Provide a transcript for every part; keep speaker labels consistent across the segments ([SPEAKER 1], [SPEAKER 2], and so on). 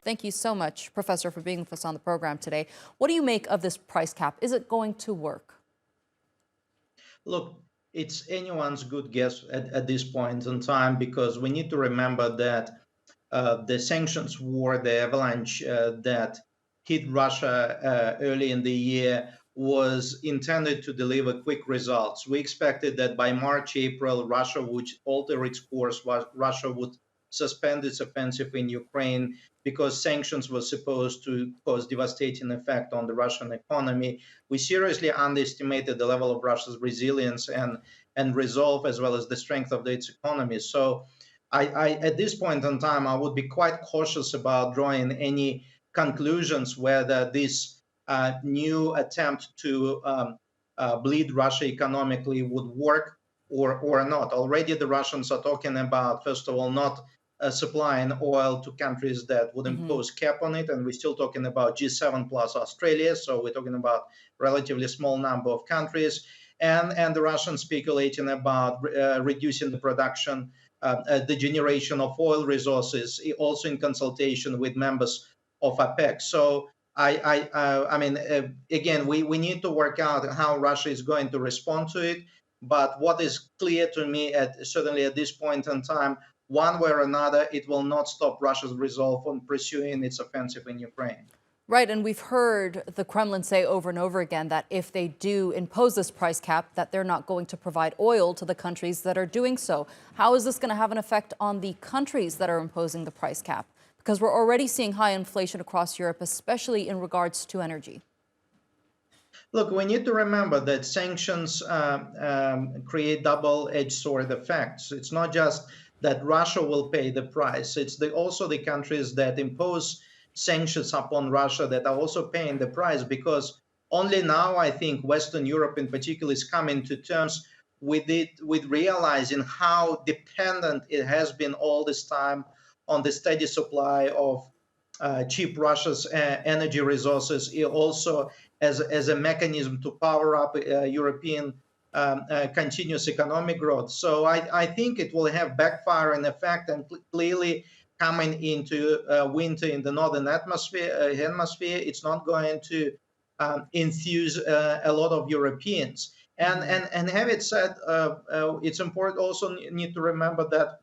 [SPEAKER 1] Thank you so much, Professor, for being with us on the program today. What do you make of this price cap? Is it going to work?
[SPEAKER 2] Look, it's anyone's good guess at this point in time because we need to remember that the sanctions war, the avalanche that hit Russia early in the year, was intended to deliver quick results. We expected that by March, April, Russia would alter its course, Russia would suspend its offensive in Ukraine because sanctions were supposed to cause devastating effect on the Russian economy. We seriously underestimated the level of Russia's resilience and resolve, as well as the strength of its economy. So at this point in time, I would be quite cautious about drawing any conclusions whether this new attempt to bleed Russia economically would work or not. Already the Russians are talking about, first of all, not supplying oil to countries that would
[SPEAKER 1] Hmm.
[SPEAKER 2] impose cap on it. And we're still talking about G7 plus Australia. So we're talking about relatively small number of countries. And the Russians speculating about reducing the production, the generation of oil resources, also in consultation with members of OPEC. So I mean, again, we need to work out how Russia is going to respond to it. But what is clear to me, certainly at this point in time, one way or another, it will not stop Russia's resolve on pursuing its offensive in Ukraine.
[SPEAKER 1] Right, and we've heard the Kremlin say over and over again that if they do impose this price cap, that they're not going to provide oil to the countries that are doing so. How is this going to have an effect on the countries that are imposing the price cap? Because we're already seeing high inflation across Europe, especially in regards to energy.
[SPEAKER 2] Look, we need to remember that sanctions create double-edged sword effects. It's not just that Russia will pay the price; it's also the countries that impose sanctions upon Russia that are also paying the price. Because only now, I think, Western Europe in particular is coming to terms with it, with realizing how dependent it has been all this time on the steady supply of cheap Russia's energy resources, also as a mechanism to power up European continuous economic growth. So I think it will have backfiring effect and clearly coming into winter in the northern hemisphere, it's not going to enthuse a lot of Europeans. And have it said, it's important also need to remember that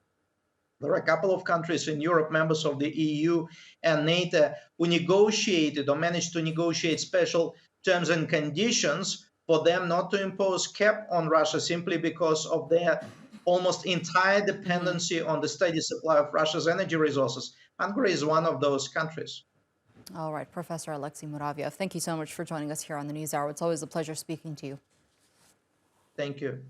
[SPEAKER 2] there are a couple of countries in Europe, members of the EU and NATO, who negotiated or managed to negotiate special terms and conditions for them not to impose cap on Russia simply because of their almost entire
[SPEAKER 1] Hmm.
[SPEAKER 2] dependency on the steady supply of Russia's energy resources. Hungary is one of those countries.
[SPEAKER 1] All right, Professor Alexey Muraviev, thank you so much for joining us here on the NewsHour. It's always a pleasure speaking to you.
[SPEAKER 2] Thank you.